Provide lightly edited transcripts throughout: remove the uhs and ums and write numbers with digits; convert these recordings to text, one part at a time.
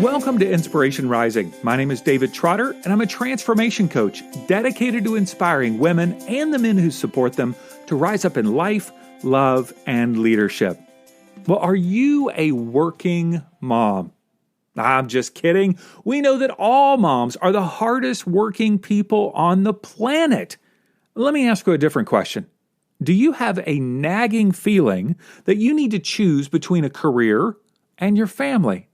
Welcome to Inspiration Rising. My name is David Trotter, and I'm a transformation coach dedicated to inspiring women and the men who support them to rise up in life, love, and leadership. Well, are you a working mom? I'm just kidding. We know that all moms are the hardest working people on the planet. Let me ask you a different question. Do you have a nagging feeling that you need to choose between a career and your family?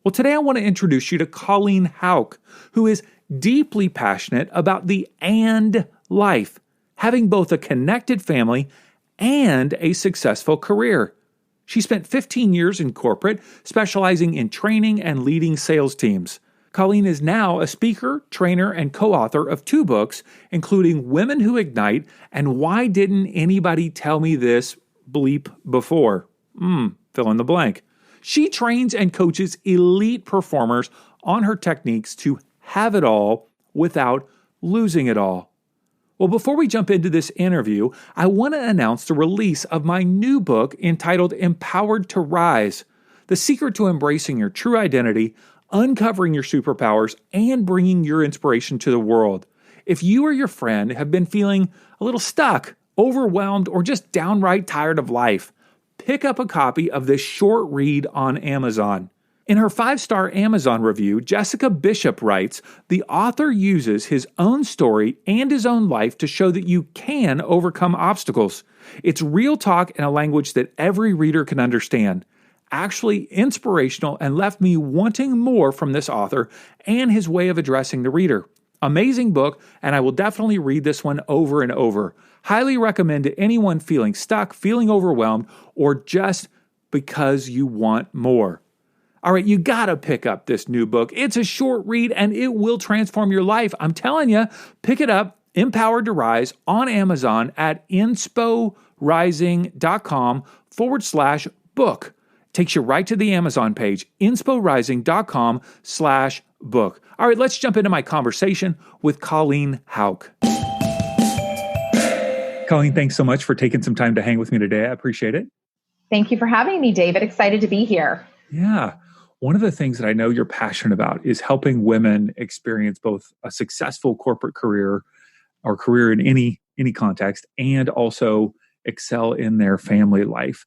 Well, today I want to introduce you to Colleen Hauk, who is deeply passionate about the and life, having both a connected family and a successful career. She spent 15 years in corporate, specializing in training and leading sales teams. Colleen is now a speaker, trainer, and co-author of 2 books, including Women Who Ignite and Why Didn't Anybody Tell Me This bleep before? Fill in the blank. She trains and coaches elite performers on her techniques to have it all without losing it all. Well, before we jump into this interview, I want to announce the release of my new book entitled Empowered to Rise: The Secret to Embracing Your True Identity, Uncovering Your Superpowers, and Bringing Your Inspiration to the World. If you or your friend have been feeling a little stuck, overwhelmed, or just downright tired of life, pick up a copy of this short read on Amazon. In her 5-star Amazon review, Jessica Bishop writes, the author uses his own story and his own life to show that you can overcome obstacles. It's real talk in a language that every reader can understand. Actually inspirational, and left me wanting more from this author and his way of addressing the reader. Amazing book, and I will definitely read this one over and over. Highly recommend to anyone feeling stuck, feeling overwhelmed, or just because you want more. All right, you gotta pick up this new book. It's a short read and it will transform your life. I'm telling you, pick it up, Empowered to Rise, on Amazon at insporising.com/book. Takes you right to the Amazon page, insporising.com/book. All right, let's jump into my conversation with Colleen Hauk. Colleen, thanks so much for taking some time to hang with me today. I appreciate it. Thank you for having me, David. Excited to be here. Yeah. One of the things that I know you're passionate about is helping women experience both a successful corporate career or career in any context, and also excel in their family life.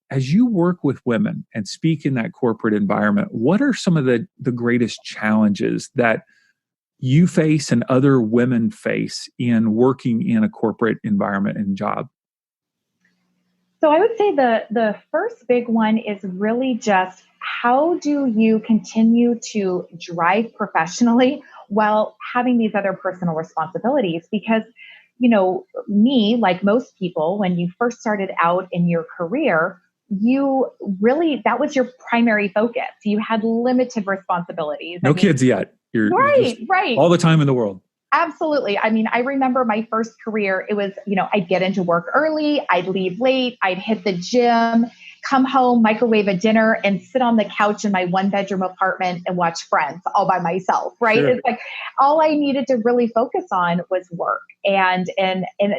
As you work with women and speak in that corporate environment, what are some of the greatest challenges that you face and other women face in working in a corporate environment and job? So I would say the first big one is really just, how do you continue to drive professionally while having these other personal responsibilities? Because, me, like most people, when you first started out in your career, that was your primary focus. You had limited responsibilities. No kids yet. You're right. All the time in the world. Absolutely. I mean, I remember my first career, it was, I'd get into work early, I'd leave late, I'd hit the gym, come home, microwave a dinner, and sit on the couch in my 1-bedroom apartment and watch Friends all by myself, right? Sure. It's like all I needed to really focus on was work. And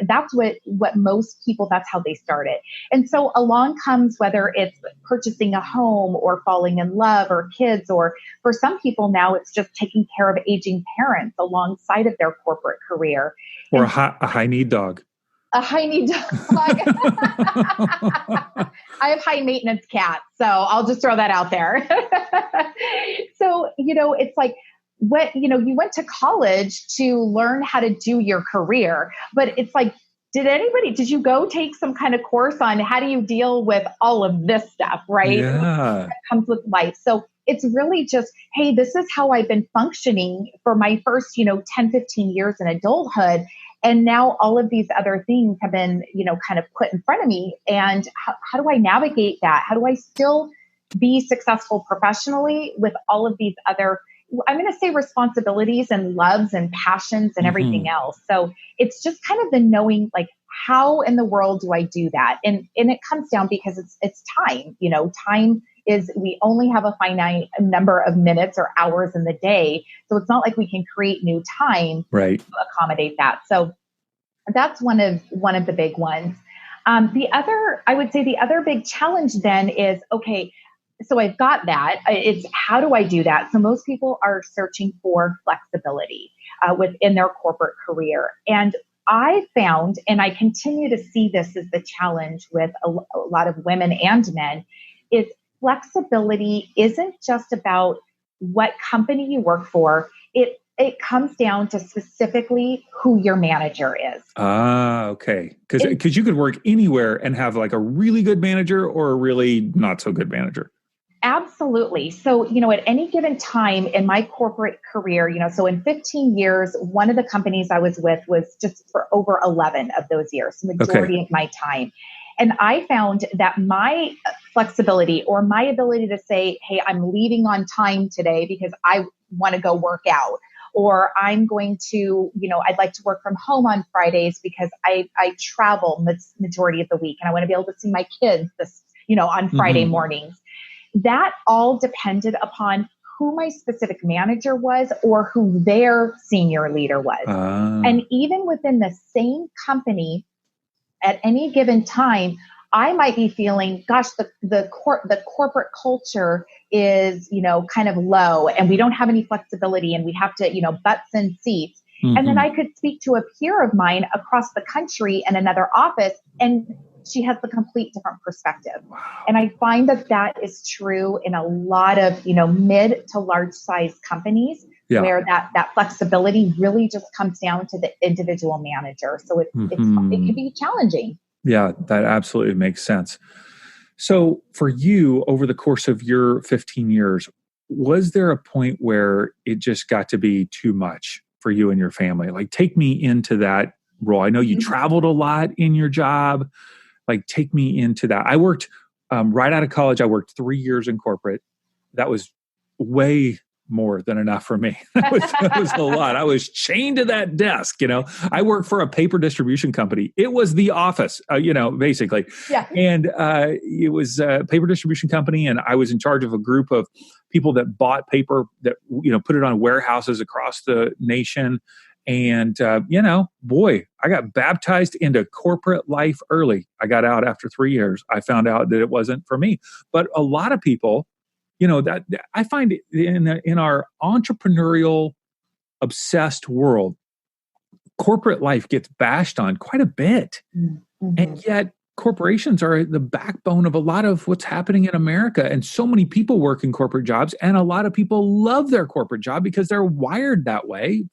that's what most people, that's how they started. And so along comes, whether it's purchasing a home or falling in love or kids, or for some people now it's just taking care of aging parents alongside of their corporate career. Or a high need dog. A high need dog. I have high maintenance cats, so I'll just throw that out there. So, it's like, you went to college to learn how to do your career, but it's like, did you go take some kind of course on how do you deal with all of this stuff, right? Yeah. That comes with life. So it's really just, hey, this is how I've been functioning for my first, 10, 15 years in adulthood. And now all of these other things have been, kind of put in front of me. And how do I navigate that? How do I still be successful professionally with all of these other, I'm going to say, responsibilities and loves and passions and everything else? So it's just kind of the knowing, like, how in the world do I do that? And it comes down because it's time. Time is, we only have a finite number of minutes or hours in the day. So it's not like we can create new time to accommodate that. So that's one of the big ones. I would say the other big challenge then is, okay, so I've got that. It's how do I do that? So most people are searching for flexibility within their corporate career. And I found, and I continue to see this as the challenge with a lot of women and men, is flexibility isn't just about what company you work for. It comes down to specifically who your manager is. Ah, okay. Because you could work anywhere and have like a really good manager or a really not so good manager. Absolutely. So, at any given time in my corporate career, so in 15 years, one of the companies I was with was just for over 11 of those years, majority of my time. And I found that my flexibility or my ability to say, hey, I'm leaving on time today because I want to go work out, or I'm going to, I'd like to work from home on Fridays because I travel majority of the week and I want to be able to see my kids on Friday mornings. That all depended upon who my specific manager was or who their senior leader was. And even within the same company at any given time, I might be feeling, gosh, the corporate culture is, kind of low and we don't have any flexibility and we have to, butts in seats. And then I could speak to a peer of mine across the country in another office, and she has the complete different perspective. Wow. And I find that is true in a lot of, mid to large size companies where that flexibility really just comes down to the individual manager. So it can be challenging. Yeah, that absolutely makes sense. So for you, over the course of your 15 years, was there a point where it just got to be too much for you and your family? Like, take me into that role. I know you traveled a lot in your job. Like, take me into that. I worked right out of college. I worked 3 years in corporate. That was way more than enough for me. That was a lot. I was chained to that desk. I worked for a paper distribution company. It was the office, basically. Yeah. And it was a paper distribution company, and I was in charge of a group of people that bought paper that put it on warehouses across the nation. And, boy, I got baptized into corporate life early. I got out after 3 years. I found out that it wasn't for me. But a lot of people, that I find in our entrepreneurial obsessed world, corporate life gets bashed on quite a bit. And yet corporations are the backbone of a lot of what's happening in America. And so many people work in corporate jobs, and a lot of people love their corporate job because they're wired that way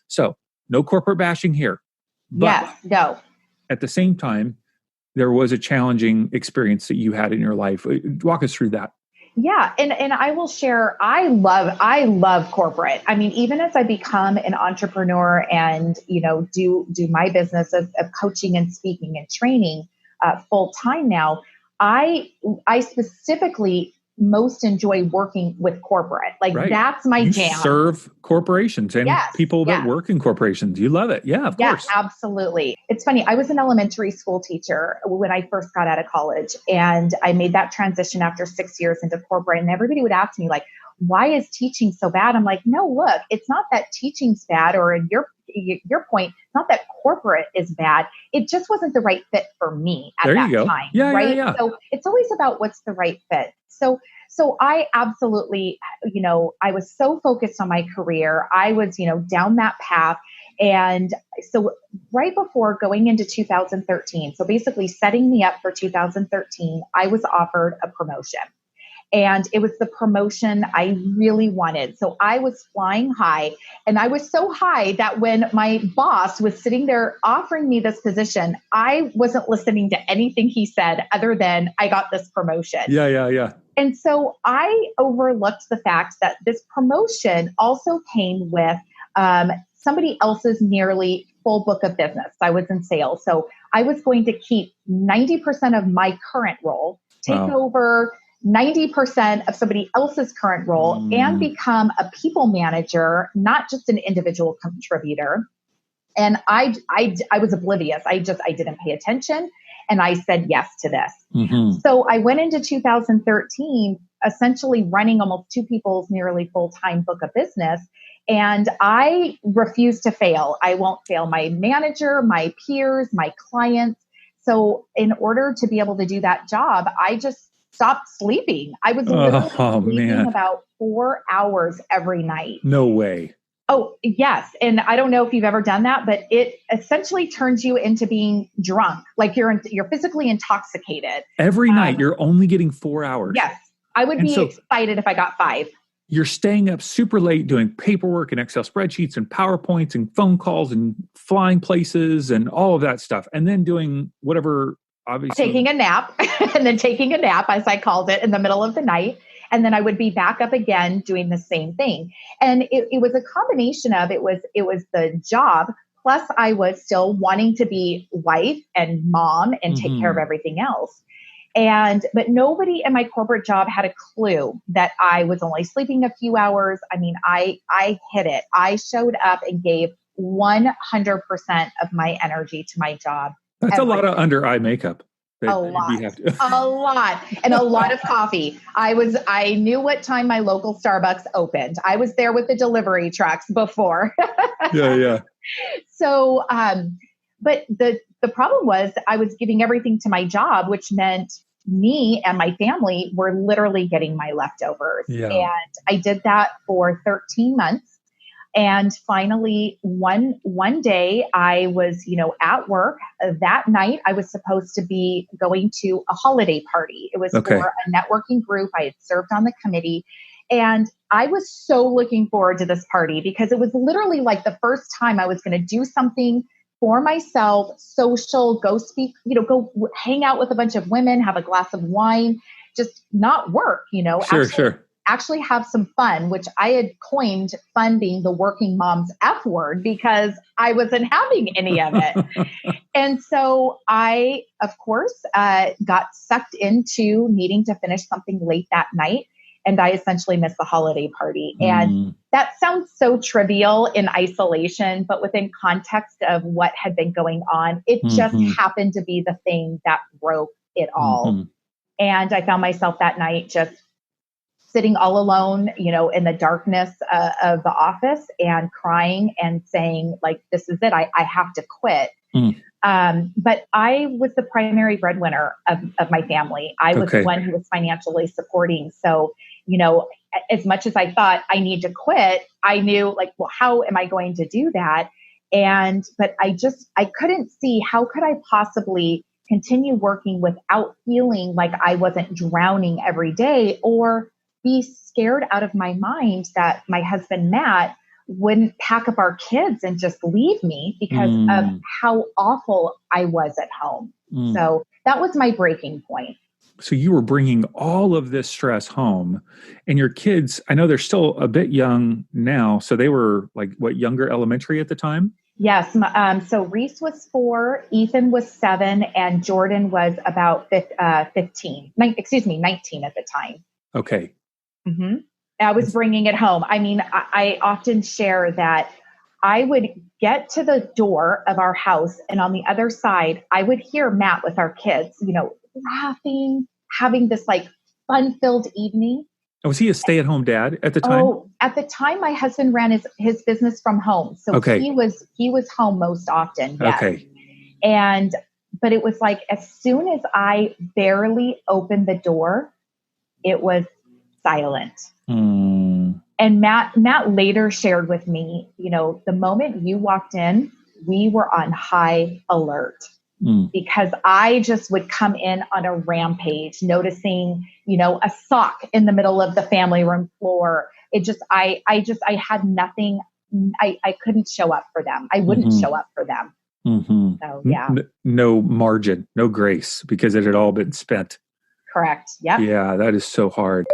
so no corporate bashing here. But no. At the same time, there was a challenging experience that you had in your life. Walk us through that. Yeah. And I will share, I love corporate. I mean, even as I become an entrepreneur and, do my business of coaching and speaking and training full time now, I specifically most enjoy working with corporate. Like that's my jam. You serve corporations and people that work in corporations. You love it. Yeah, of course. Absolutely. It's funny. I was an elementary school teacher when I first got out of college, and I made that transition after 6 years into corporate. And everybody would ask me, like, why is teaching so bad? I'm like, no, look, it's not that teaching's bad, or in your point, it's not that corporate is bad. It just wasn't the right fit for me at that time. Yeah. So it's always about what's the right fit. So I absolutely, I was so focused on my career. I was, down that path. And so right before going into 2013, so basically setting me up for 2013, I was offered a promotion. And it was the promotion I really wanted. So I was flying high, and I was so high that when my boss was sitting there offering me this position, I wasn't listening to anything he said other than I got this promotion. Yeah. And so I overlooked the fact that this promotion also came with somebody else's nearly full book of business. I was in sales. So I was going to keep 90% of my current role, take over 90% of somebody else's current role, and become a people manager, not just an individual contributor. And I was oblivious. I didn't pay attention. And I said yes to this. So I went into 2013, essentially running almost two people's nearly full-time book of business. And I refused to fail. I won't fail my manager, my peers, my clients. So in order to be able to do that job, I just stopped sleeping. I was literally sleeping man. about 4 hours every night. No way. Oh, yes. And I don't know if you've ever done that, but it essentially turns you into being drunk. Like you're physically intoxicated. Every night you're only getting 4 hours. Yes. I would be excited if I got 5. You're staying up super late doing paperwork and Excel spreadsheets and PowerPoints and phone calls and flying places and all of that stuff. And then doing whatever, obviously. Taking a nap and then taking a nap, as I called it, in the middle of the night. And then I would be back up again doing the same thing. And it was a combination of, it was the job, plus I was still wanting to be wife and mom and take care of everything else. But nobody in my corporate job had a clue that I was only sleeping a few hours. I mean, I hit it. I showed up and gave 100% of my energy to my job. That's a lot of under eye makeup. A lot, and a lot of coffee. I knew what time my local Starbucks opened. I was there with the delivery trucks before. Yeah. So, but the problem was I was giving everything to my job, which meant me and my family were literally getting my leftovers. Yeah. And I did that for 13 months. And finally, one day I was, at work. That night, I was supposed to be going to a holiday party. It was for a networking group. I had served on the committee. And I was so looking forward to this party because it was literally like the first time I was going to do something for myself, social, go speak, go hang out with a bunch of women, have a glass of wine, just not work, Sure. Actually have some fun, which I had coined fun being the working mom's F word because I wasn't having any of it. And so I, of course, got sucked into needing to finish something late that night. And I essentially missed the holiday party. And that sounds so trivial in isolation, but within context of what had been going on, it just happened to be the thing that broke it all. And I found myself that night just sitting all alone, in the darkness of the office and crying and saying, like, this is it. I have to quit. But I was the primary breadwinner of my family. I was the one who was financially supporting. So, as much as I thought I need to quit, I knew how am I going to do that? But I couldn't see how could I possibly continue working without feeling like I wasn't drowning every day or be scared out of my mind that my husband, Matt, wouldn't pack up our kids and just leave me because of how awful I was at home. So that was my breaking point. So you were bringing all of this stress home, and your kids, I know they're still a bit young now. So they were younger elementary at the time? Yes. So Reese was 4, Ethan was 7, and Jordan was about 19 at the time. Okay. I was bringing it home. I mean, I often share that I would get to the door of our house, and on the other side, I would hear Matt with our kids, laughing, having this fun-filled evening. And was he a stay-at-home dad at the time? Oh, at the time, my husband ran his business from home, so he was home most often. Yes. Okay. But it was as soon as I barely opened the door, it was silent. And Matt later shared with me, the moment you walked in, we were on high alert because I just would come in on a rampage, noticing, a sock in the middle of the family room floor. I had nothing. I couldn't show up for them. I wouldn't show up for them. So yeah. No margin, no grace because it had all been spent. Correct. Yep. Yeah, that is so hard.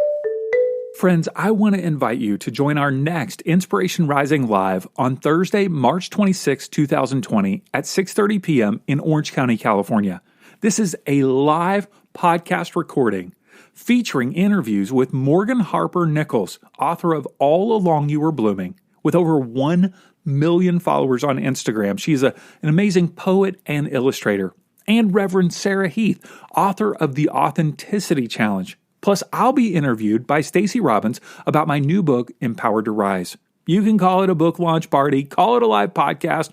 Friends, I want to invite you to join our next Inspiration Rising Live on Thursday, March 26, 2020 at 6:30 p.m. in Orange County, California. This is a live podcast recording featuring interviews with Morgan Harper Nichols, author of All Along You Were Blooming, with over 1 million followers on Instagram. She's an amazing poet and illustrator. And Reverend Sarah Heath, author of The Authenticity Challenge. Plus, I'll be interviewed by Stacey Robbins about my new book, Empowered to Rise. You can call it a book launch party, call it a live podcast.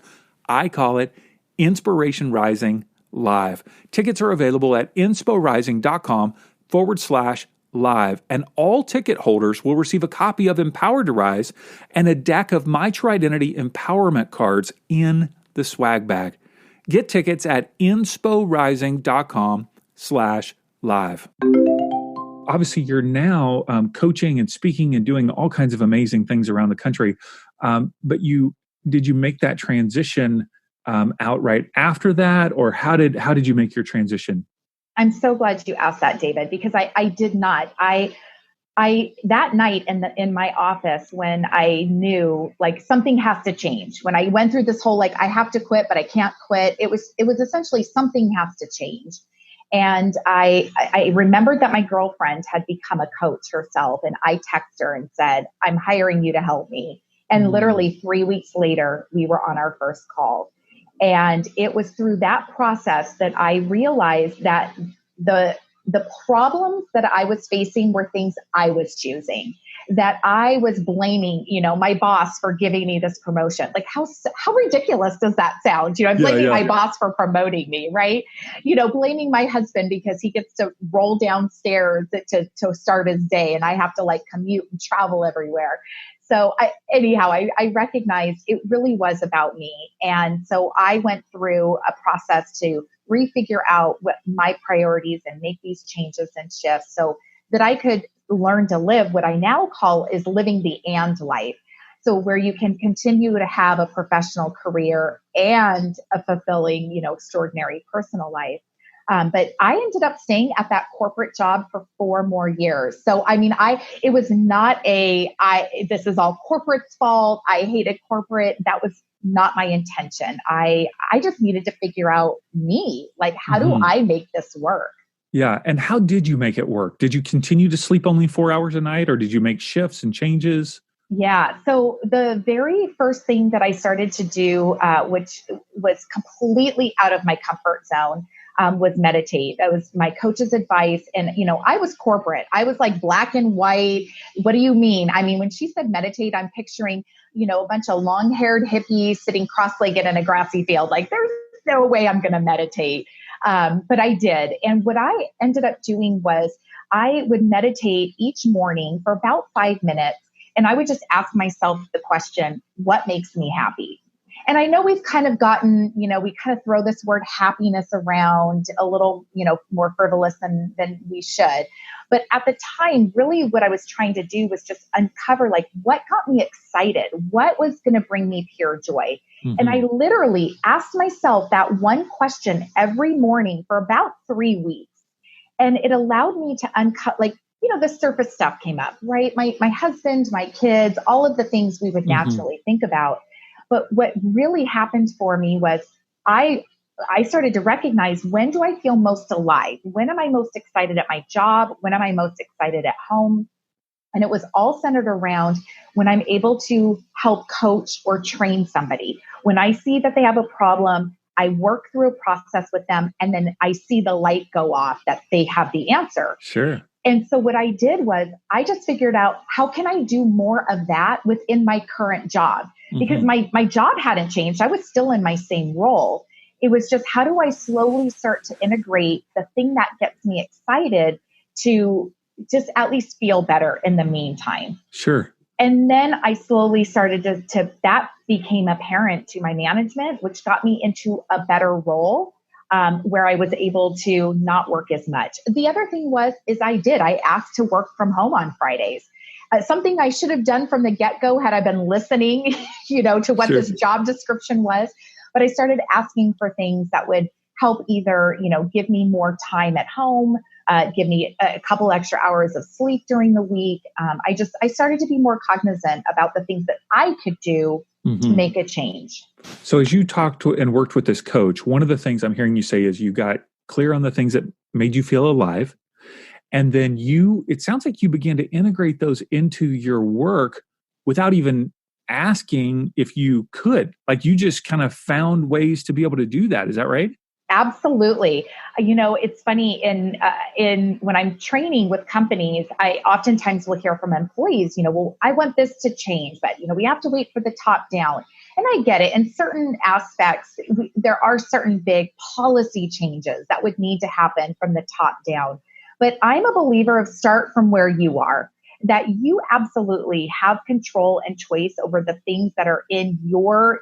I call it Inspiration Rising Live. Tickets are available at insporising.com. live. And all ticket holders will receive a copy of Empowered to Rise and a deck of My True Identity empowerment cards in the swag bag. Get tickets at insporising.com/live. Obviously, you're now coaching and speaking and doing all kinds of amazing things around the country. But did you make that transition outright after that, or how did you make your transition? I'm so glad you asked that, David, because I did not. I that night in my office, when I knew like something has to change, when I went through this whole like I have to quit but I can't quit, it was essentially something has to change. And I remembered that my girlfriend had become a coach herself, and I texted her and said, I'm hiring you to help me. And literally 3 weeks later, we were on our first call. And it was through that process that I realized that the problems that I was facing were things I was choosing, that I was blaming, my boss for giving me this promotion. Like how ridiculous does that sound? I'm blaming my boss for promoting me, right? Blaming my husband because he gets to roll downstairs to start his day and I have to like commute and travel everywhere. So I recognized it really was about me. And so I went through a process to refigure out what my priorities and make these changes and shifts so that I could learn to live what I now call is living the and life. So where you can continue to have a professional career and a fulfilling, extraordinary personal life. But I ended up staying at that corporate job for 4 more years. So, it was not this is all corporate's fault. I hated corporate. That was not my intention. I just needed to figure out me, like, how do I make this work? Yeah. And how did you make it work? Did you continue to sleep only 4 hours a night, or did you make shifts and changes? Yeah. So the very first thing that I started to do, which was completely out of my comfort zone, was meditate. That was my coach's advice. And, I was corporate. I was like black and white. What do you mean? When she said meditate, I'm picturing, a bunch of long-haired hippies sitting cross-legged in a grassy field. Like there's no way I'm going to meditate. But I did. And what I ended up doing was I would meditate each morning for about 5 minutes. And I would just ask myself the question, what makes me happy? And I know we've kind of gotten, we kind of throw this word happiness around a little, more frivolous than we should. But at the time, really what I was trying to do was just uncover like what got me excited, what was going to bring me pure joy. Mm-hmm. And I literally asked myself that one question every morning for about 3 weeks. And it allowed me to uncut the surface stuff came up, right? My husband, my kids, all of the things we would naturally think about. But what really happened for me was I started to recognize, when do I feel most alive? When am I most excited at my job? When am I most excited at home? And it was all centered around when I'm able to help coach or train somebody. When I see that they have a problem, I work through a process with them, and then I see the light go off that they have the answer. Sure. And so what I did was I just figured out, how can I do more of that within my current job? Because my job hadn't changed. I was still in my same role. It was just, how do I slowly start to integrate the thing that gets me excited to just at least feel better in the meantime? Sure. And then I slowly started to that became apparent to my management, which got me into a better role. Where I was able to not work as much. The other thing I asked to work from home on Fridays. Something I should have done from the get-go had I been listening, to what this job description was. But I started asking for things that would help either, give me more time at home, give me a couple extra hours of sleep during the week. I started to be more cognizant about the things that I could do to make a change. So as you talked to and worked with this coach, one of the things I'm hearing you say is you got clear on the things that made you feel alive. And then it sounds like you began to integrate those into your work without even asking if you could. Like you just kind of found ways to be able to do that. Is that right? Absolutely. It's funny in when I'm training with companies, I oftentimes will hear from employees, well, I want this to change, but, we have to wait for the top down. And I get it. In certain aspects, there are certain big policy changes that would need to happen from the top down. But I'm a believer of start from where you are, that you absolutely have control and choice over the things that are in your,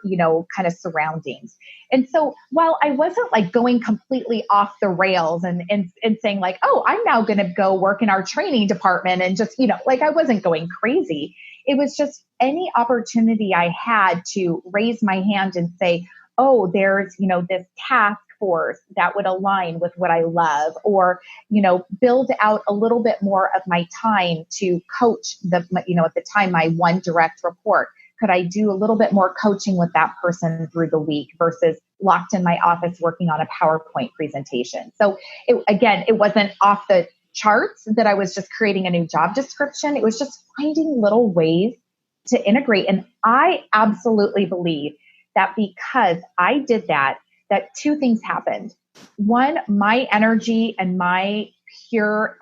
kind of surroundings. And so while I wasn't like going completely off the rails and saying like, oh, I'm now going to go work in our training department and just, like I wasn't going crazy. It was just any opportunity I had to raise my hand and say, oh, there's, this task force that would align with what I love, or, build out a little bit more of my time to coach at the time, my one direct report. Could I do a little bit more coaching with that person through the week versus locked in my office working on a PowerPoint presentation? So it wasn't off the charts that I was just creating a new job description. It was just finding little ways to integrate. And I absolutely believe that because I did that two things happened. One, my energy and my pure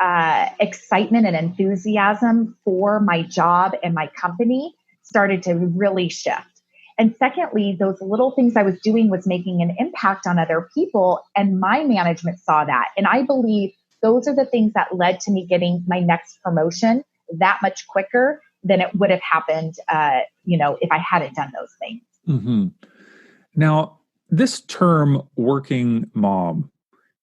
excitement and enthusiasm for my job and my company started to really shift. And secondly, those little things I was doing was making an impact on other people, and my management saw that. And I believe those are the things that led to me getting my next promotion that much quicker than it would have happened, if I hadn't done those things. Mm-hmm. Now, this term "working mom"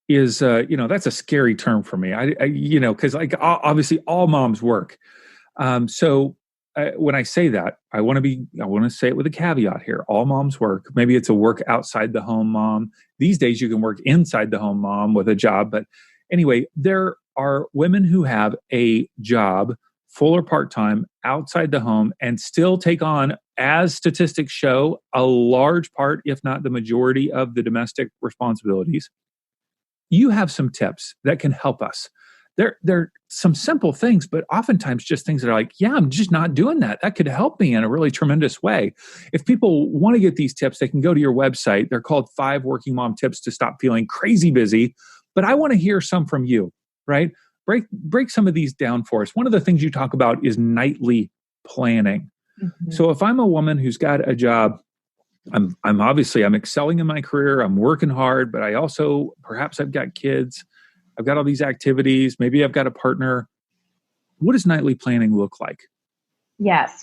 is, that's a scary term for me. Because like obviously all moms work. So when I say that, I want to say it with a caveat here. All moms work. Maybe it's a work outside the home mom. These days you can work inside the home mom with a job. But anyway, there are women who have a job, full or part-time, outside the home and still take on, as statistics show, a large part, if not the majority, of the domestic responsibilities. You have some tips that can help us. They're some simple things, but oftentimes just things that are like, yeah, I'm just not doing that. That could help me in a really tremendous way. If people want to get these tips, they can go to your website. They're called 5 Working Mom Tips to Stop Feeling Crazy Busy. But I want to hear some from you, right? Break some of these down for us. One of the things you talk about is nightly planning. Mm-hmm. So if I'm a woman who's got a job, I'm excelling in my career, I'm working hard, but I also, perhaps I've got kids, I've got all these activities, maybe I've got a partner. What does nightly planning look like? Yes.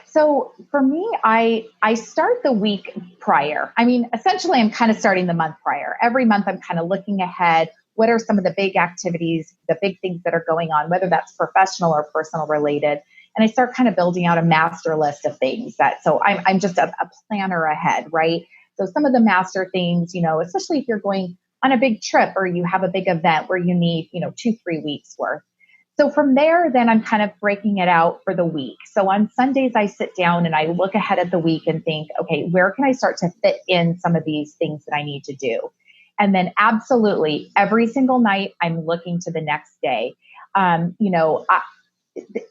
So for me, I start the week prior. I mean, essentially, I'm kind of starting the month prior. Every month, I'm kind of looking ahead. What are some of the big activities, the big things that are going on, whether that's professional or personal related? And I start kind of building out a master list of things so I'm just a planner ahead, right? So some of the master things, especially if you're going on a big trip or you have a big event where you need, 2-3 weeks worth. So from there, then I'm kind of breaking it out for the week. So on Sundays, I sit down and I look ahead at the week and think, okay, where can I start to fit in some of these things that I need to do? And then absolutely every single night, I'm looking to the next day.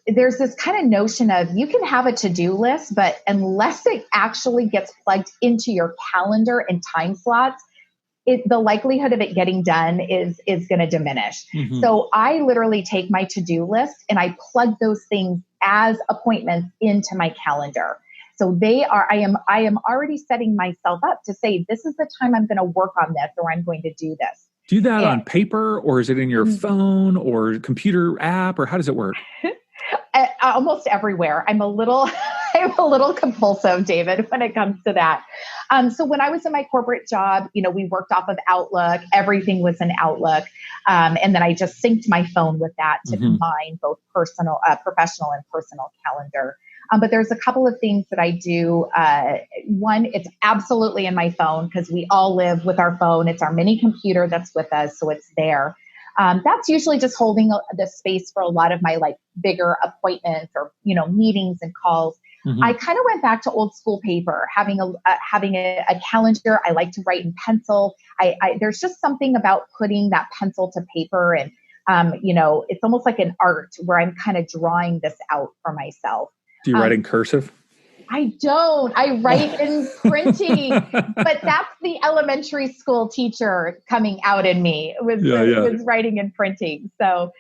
There's this kind of notion of you can have a to-do list, but unless it actually gets plugged into your calendar and time slots, the likelihood of it getting done is going to diminish. Mm-hmm. So I literally take my to-do list and I plug those things as appointments into my calendar. So I am already setting myself up to say, this is the time I'm going to work on this, or I'm going to do this. Do that on paper, or is it in your phone or computer app, or how does it work? Almost everywhere. I'm a little compulsive, David, when it comes to that. So when I was in my corporate job, we worked off of Outlook. Everything was in Outlook. And then I just synced my phone with that to combine both professional and personal calendar. But there's a couple of things that I do. One, it's absolutely in my phone because we all live with our phone. It's our mini computer that's with us, so it's there. That's usually just holding the space for a lot of my bigger appointments or meetings and calls. Mm-hmm. I kind of went back to old school paper, having a calendar. I like to write in pencil. There's just something about putting that pencil to paper, and it's almost like an art where I'm kind of drawing this out for myself. Do you write in cursive? I don't. I write in printing, but that's the elementary school teacher coming out in me. It was writing and printing. So,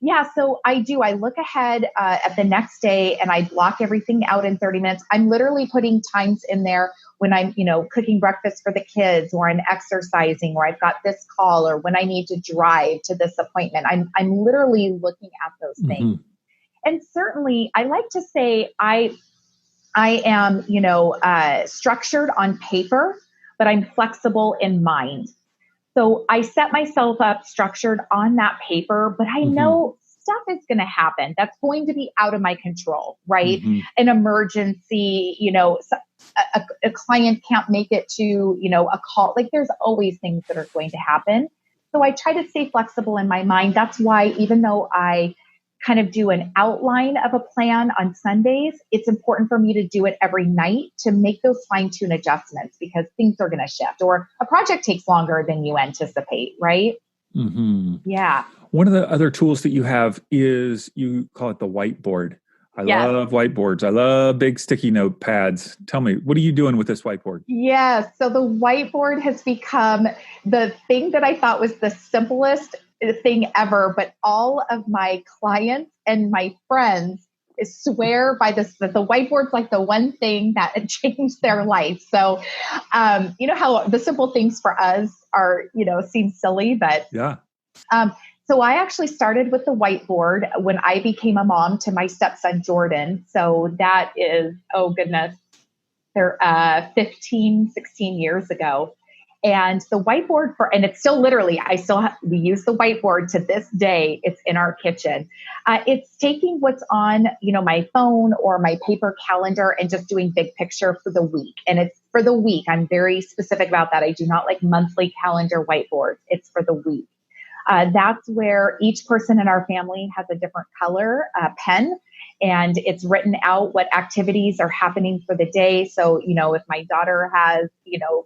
Yeah, so I do. I look ahead at the next day and I block everything out in 30 minutes. I'm literally putting times in there when I'm, cooking breakfast for the kids, or I'm exercising, or I've got this call, or when I need to drive to this appointment. I'm literally looking at those things. And certainly I like to say I am, structured on paper, but I'm flexible in mind. So I set myself up structured on that paper, but I know stuff is going to happen. That's going to be out of my control, right? An emergency, a client can't make it to, a call. Like there's always things that are going to happen. So I try to stay flexible in my mind. That's why even though I kind of do an outline of a plan on Sundays, it's important for me to do it every night to make those fine-tune adjustments, because things are going to shift, or a project takes longer than you anticipate, right? Yeah. One of the other tools that you have is, you call it the whiteboard. I love whiteboards. I love big sticky note pads. Tell me, what are you doing with this whiteboard? Yes. So the whiteboard has become the thing that I thought was the simplest thing ever, but all of my clients and my friends swear by this, that the whiteboard's like the one thing that changed their life. So, you know how the simple things for us are, seem silly, but yeah. So I actually started with the whiteboard when I became a mom to my stepson, Jordan. So that is, oh goodness, they're 15, 16 years ago. And the whiteboard and it's still literally, we use the whiteboard to this day. It's in our kitchen. It's taking what's on, my phone or my paper calendar and just doing big picture for the week. And it's for the week. I'm very specific about that. I do not like monthly calendar whiteboards. It's for the week. That's where each person in our family has a different color pen, and it's written out what activities are happening for the day. So, if my daughter has,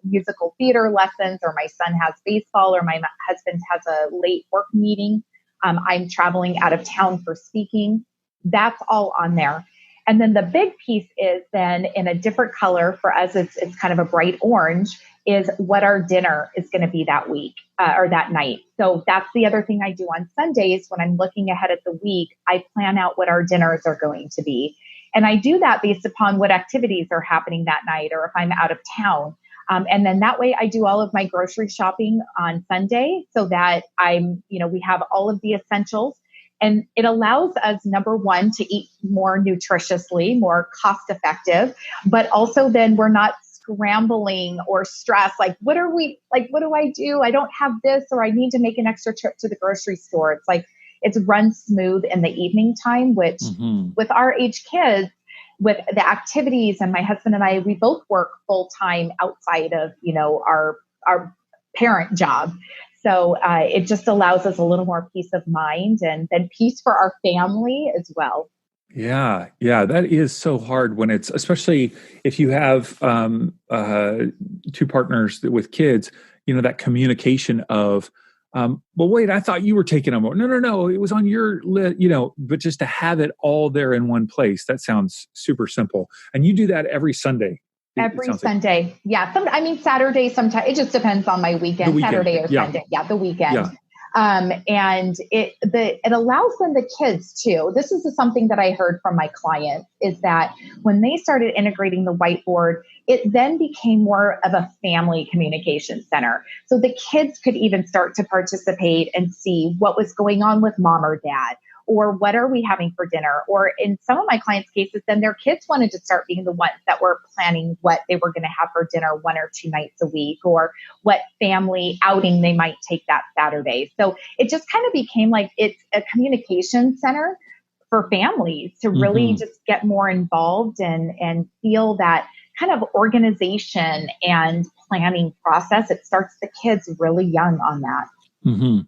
musical theater lessons, or my son has baseball, or my husband has a late work meeting, I'm traveling out of town for speaking, that's all on there. And then the big piece is then in a different color for us, it's kind of a bright orange, is what our dinner is going to be that week or that night. So that's the other thing I do on Sundays when I'm looking ahead at the week. I plan out what our dinners are going to be. And I do that based upon what activities are happening that night, or if I'm out of town. And then that way I do all of my grocery shopping on Sunday, so that we have all of the essentials. And it allows us, number one, to eat more nutritiously, more cost effective, but also then we're not scrambling or stressed. Like, what do I do? I don't have this, or I need to make an extra trip to the grocery store. It's like, it's run smooth in the evening time, which with our age kids, with the activities, and my husband and I, we both work full time outside of, our parent job. So it just allows us a little more peace of mind, and then peace for our family as well. Yeah. That is so hard when it's, especially if you have two partners with kids, that communication of, well, wait, I thought you were taking them. No, it was on your list, but just to have it all there in one place, that sounds super simple. And you do that every Sunday. Every Sunday. Like. Yeah. Saturday, sometimes it just depends on my weekend, Saturday or Sunday. Yeah. The weekend. Yeah. And it allows them, the kids too. This is something that I heard from my clients, is that when they started integrating the whiteboard, it then became more of a family communication center. So the kids could even start to participate and see what was going on with mom or dad, or what are we having for dinner? Or in some of my clients' cases, then their kids wanted to start being the ones that were planning what they were going to have for dinner 1 or 2 nights a week, or what family outing they might take that Saturday. So it just kind of became like it's a communication center for families to really just get more involved and feel that kind of organization and planning process. It starts the kids really young on that.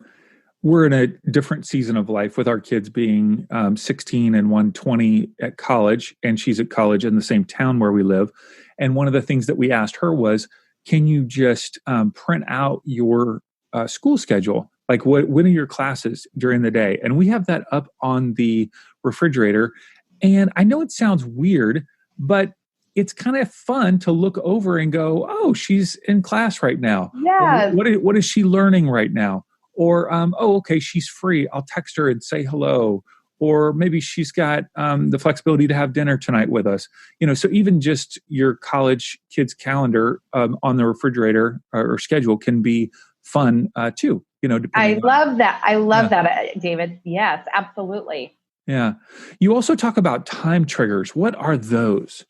We're in a different season of life, with our kids being 16 and 120 at college, and she's at college in the same town where we live. And one of the things that we asked her was, can you just print out your school schedule? Like, when are your classes during the day? And we have that up on the refrigerator. And I know it sounds weird, but it's kind of fun to look over and go, oh, she's in class right now. Yeah. What is she learning right now? Or, oh, okay, she's free. I'll text her and say hello. Or maybe she's got the flexibility to have dinner tonight with us. So even just your college kids' calendar on the refrigerator or schedule can be fun too. I Depending on. love that. I love Yeah. that, David. Yes, absolutely. Yeah. You also talk about time triggers. What are those?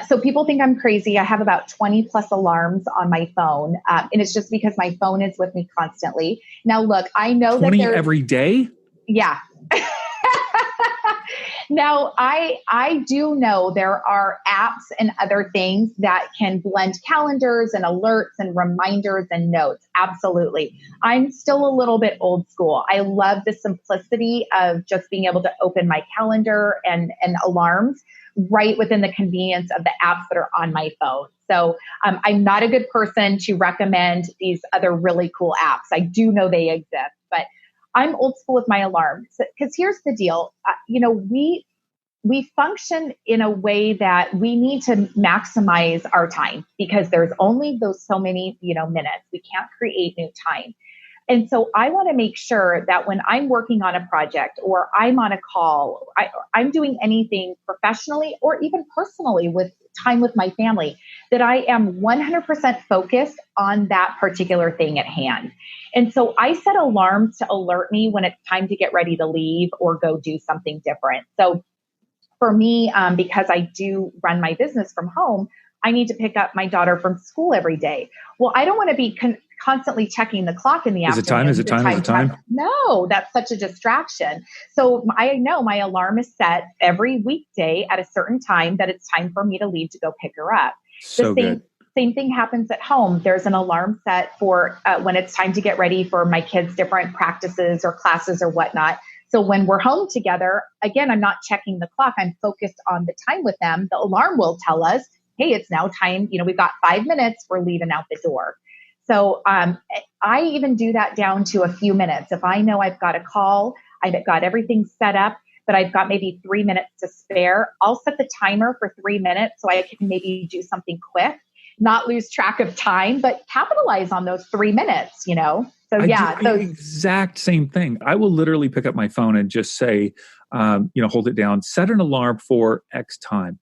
So people think I'm crazy. I have about 20 plus alarms on my phone. And it's just because my phone is with me constantly. Now, look, I know that 20 every day? Yeah. Now, I do know there are apps and other things that can blend calendars and alerts and reminders and notes. Absolutely. I'm still a little bit old school. I love the simplicity of just being able to open my calendar and alarms right within the convenience of the apps that are on my phone. So I'm not a good person to recommend these other really cool apps. I do know they exist, but I'm old school with my alarms because here's the deal. We function in a way that we need to maximize our time because there's only those so many, minutes. We can't create new time. And so I want to make sure that when I'm working on a project or I'm on a call, I'm doing anything professionally or even personally with time with my family, that I am 100% focused on that particular thing at hand. And so I set alarms to alert me when it's time to get ready to leave or go do something different. So for me, because I do run my business from home, I need to pick up my daughter from school every day. Well, I don't want to be constantly checking the clock in the afternoon. Is it time? No, that's such a distraction. So I know my alarm is set every weekday at a certain time that it's time for me to leave to go pick her up. So good. Same thing happens at home. There's an alarm set for when it's time to get ready for my kids' different practices or classes or whatnot. So when we're home together, again, I'm not checking the clock. I'm focused on the time with them. The alarm will tell us, hey, it's now time. We've got 5 minutes. We're leaving out the door. So I even do that down to a few minutes. If I know I've got a call, I've got everything set up, but I've got maybe 3 minutes to spare, I'll set the timer for 3 minutes so I can maybe do something quick, not lose track of time, but capitalize on those 3 minutes, So yeah. I do the exact same thing. I will literally pick up my phone and just say, hold it down, set an alarm for X time.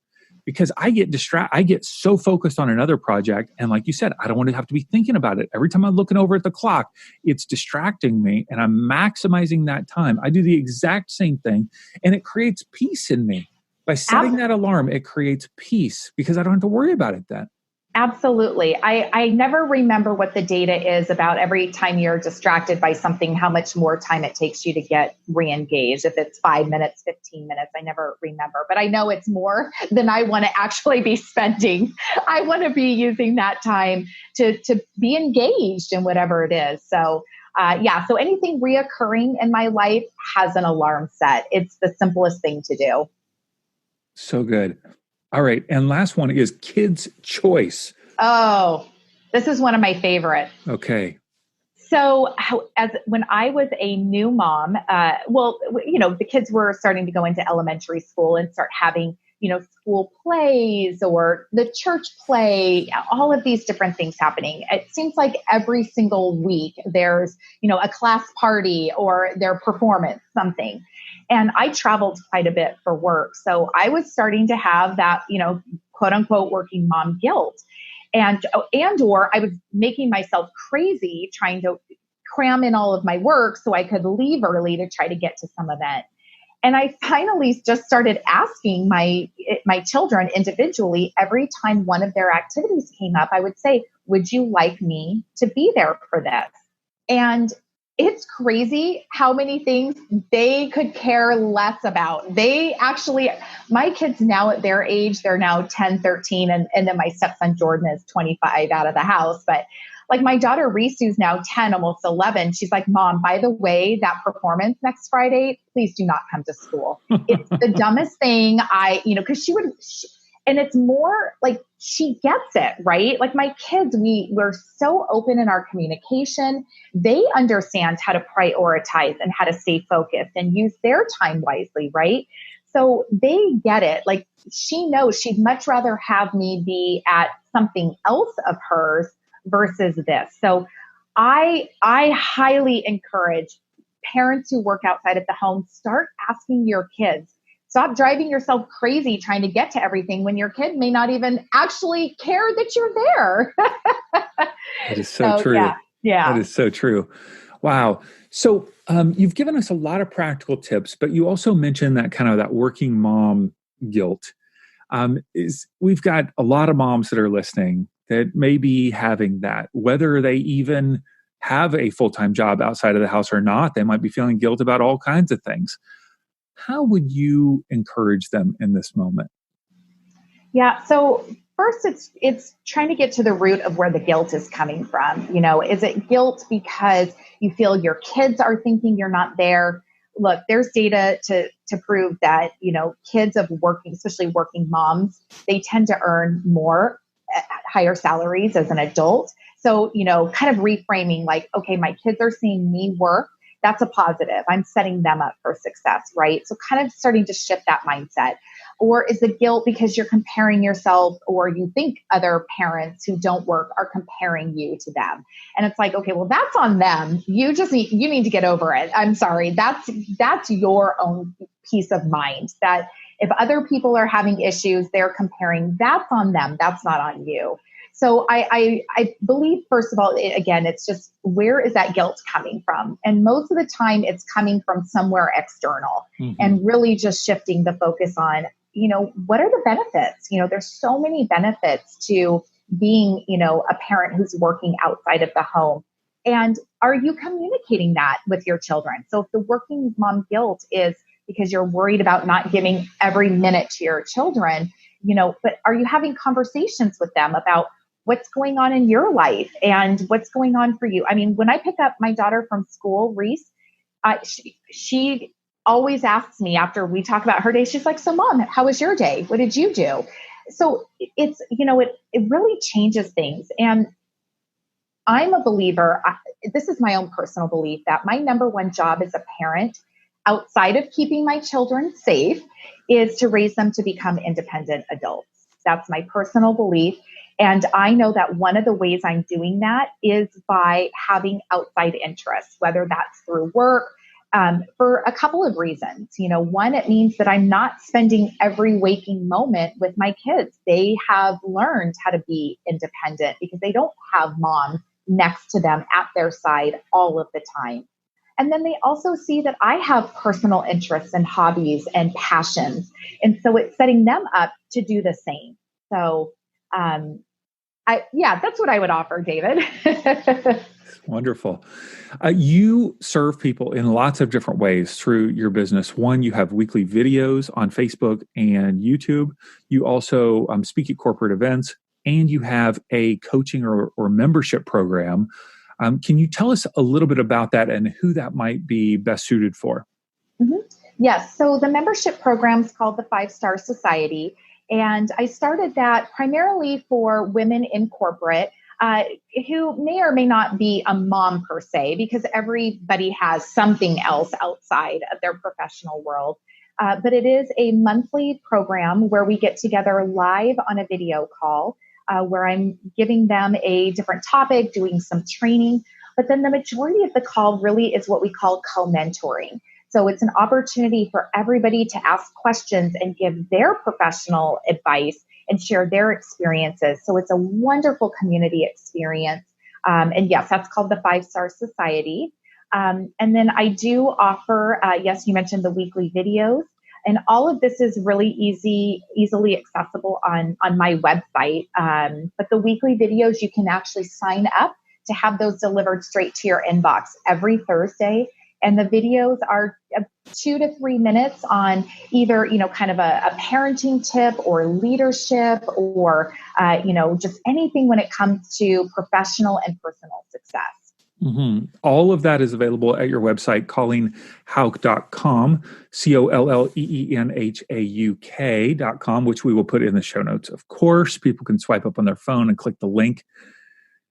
Because I get distracted. I get so focused on another project. And like you said, I don't want to have to be thinking about it. Every time I'm looking over at the clock, it's distracting me and I'm maximizing that time. I do the exact same thing and it creates peace in me. By setting that alarm, it creates peace because I don't have to worry about it then. Absolutely. I never remember what the data is about every time you're distracted by something, how much more time it takes you to get re-engaged. If it's 5 minutes, 15 minutes, I never remember, but I know it's more than I want to actually be spending. I want to be using that time to be engaged in whatever it is. So so anything reoccurring in my life has an alarm set. It's the simplest thing to do. So good. All right. And last one is kids' choice. Oh, this is one of my favorites. Okay. So when I was a new mom, the kids were starting to go into elementary school and start having, school plays or the church play, all of these different things happening. It seems like every single week there's, a class party or their performance, something. And I traveled quite a bit for work. So I was starting to have that, quote unquote, working mom guilt. Or I was making myself crazy trying to cram in all of my work so I could leave early to try to get to some event. And I finally just started asking my children individually, every time one of their activities came up, I would say, would you like me to be there for this? And it's crazy how many things they could care less about. My kids now at their age, they're now 10, 13, and then my stepson Jordan is 25 out of the house. But like my daughter Reese, who's now 10, almost 11, she's like, Mom, by the way, that performance next Friday, please do not come to school. It's the dumbest thing because and it's more like she gets it, right? Like my kids, we're so open in our communication. They understand how to prioritize and how to stay focused and use their time wisely, right? So they get it. Like she knows she'd much rather have me be at something else of hers versus this. So I highly encourage parents who work outside of the home, start asking your kids. Stop driving yourself crazy trying to get to everything when your kid may not even actually care that you're there. That is so true. Yeah. Yeah. That is so true. Wow. So you've given us a lot of practical tips, but you also mentioned that kind of that working mom guilt. We've got a lot of moms that are listening that may be having that, whether they even have a full-time job outside of the house or not. They might be feeling guilt about all kinds of things. How would you encourage them in this moment? Yeah. So first, it's trying to get to the root of where the guilt is coming from. Is it guilt because you feel your kids are thinking you're not there? Look, there's data to prove that kids of working, especially working moms, they tend to earn more at higher salaries as an adult. So kind of reframing like, okay, my kids are seeing me work. That's a positive. I'm setting them up for success, right? So kind of starting to shift that mindset. Or is the guilt because you're comparing yourself, or you think other parents who don't work are comparing you to them? And it's like, okay, well, that's on them. You need to get over it. I'm sorry. That's your own peace of mind, that if other people are having issues, they're comparing, that's on them. That's not on you. So I believe, first of all, again, it's just, where is that guilt coming from? And most of the time it's coming from somewhere external, and really just shifting the focus on, what are the benefits? There's so many benefits to being, a parent who's working outside of the home. And are you communicating that with your children? So if the working mom guilt is because you're worried about not giving every minute to your children, but are you having conversations with them about what's going on in your life and what's going on for you? I mean, when I pick up my daughter from school, Reese, she always asks me after we talk about her day, she's like, so Mom, how was your day? What did you do? So it's, it really changes things. And I'm a believer, this is my own personal belief, that my number one job as a parent, outside of keeping my children safe, is to raise them to become independent adults. That's my personal belief. And I know that one of the ways I'm doing that is by having outside interests, whether that's through work, for a couple of reasons. One, it means that I'm not spending every waking moment with my kids. They have learned how to be independent because they don't have mom next to them at their side all of the time. And then they also see that I have personal interests and hobbies and passions. And so it's setting them up to do the same. So, that's what I would offer, David. Wonderful. You serve people in lots of different ways through your business. One, you have weekly videos on Facebook and YouTube. You also speak at corporate events, and you have a coaching or membership program. Can you tell us a little bit about that and who that might be best suited for? Mm-hmm. Yes. So the membership program is called the 5-Star Society. And I started that primarily for women in corporate who may or may not be a mom per se, because everybody has something else outside of their professional world. But it is a monthly program where we get together live on a video call, where I'm giving them a different topic, doing some training. But then the majority of the call really is what we call co-mentoring. So it's an opportunity for everybody to ask questions and give their professional advice and share their experiences. So it's a wonderful community experience. And yes, that's called the 5-Star Society. And then I do offer, yes, you mentioned the weekly videos. And all of this is really easily accessible on my website. But the weekly videos, you can actually sign up to have those delivered straight to your inbox every Thursday. And the videos are 2 to 3 minutes on either, kind of a parenting tip or leadership or, just anything when it comes to professional and personal success. Mm-hmm. All of that is available at your website, ColleenHauk.com, ColleenHauk.com, which we will put in the show notes. Of course, people can swipe up on their phone and click the link.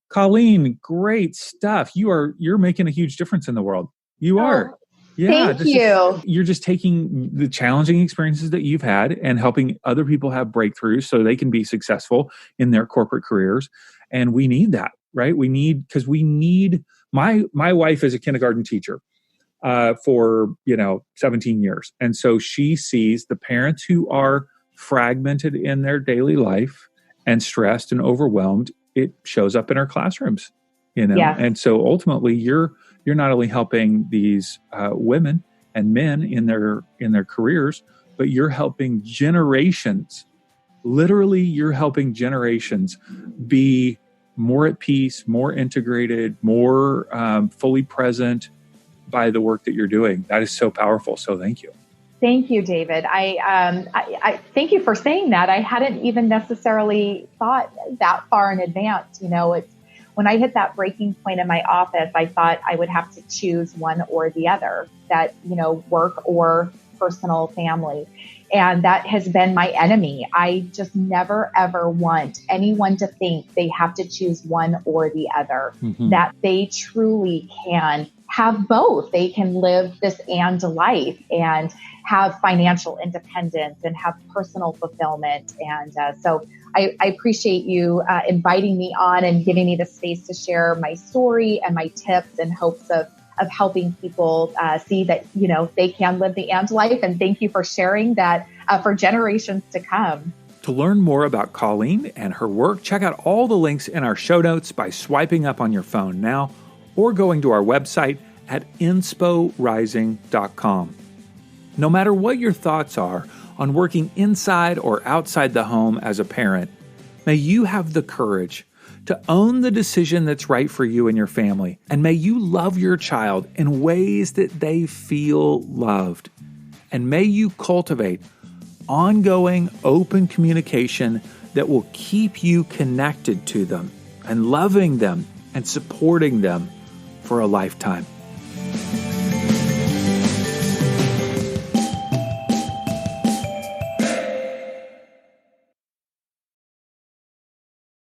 Colleen, great stuff. You're making a huge difference in the world. You are. Yeah, thank you. You're just taking the challenging experiences that you've had and helping other people have breakthroughs so they can be successful in their corporate careers. And we need that, right? Because we need My wife is a kindergarten teacher for 17 years, and so she sees the parents who are fragmented in their daily life and stressed and overwhelmed. It shows up in our classrooms, Yes. and so ultimately you're not only helping these women and men in their careers, but you're helping generations. Literally, you're helping generations be more at peace, more integrated, more fully present by the work that you're doing. That is so powerful. So thank you. Thank you, David. I thank you for saying that. I hadn't even necessarily thought that far in advance. It's when I hit that breaking point in my office, I thought I would have to choose one or the other, that, work or personal family. And that has been my enemy. I just never, ever want anyone to think they have to choose one or the other, that they truly can have both. They can live this and life and have financial independence and have personal fulfillment. And so I appreciate you inviting me on and giving me the space to share my story and my tips in hopes of helping people see that, they can live the and life. And thank you for sharing that for generations to come. To learn more about Colleen and her work, check out all the links in our show notes by swiping up on your phone now or going to our website at insporising.com. No matter what your thoughts are on working inside or outside the home as a parent, may you have the courage to own the decision that's right for you and your family. And may you love your child in ways that they feel loved. And may you cultivate ongoing, open communication that will keep you connected to them and loving them and supporting them for a lifetime.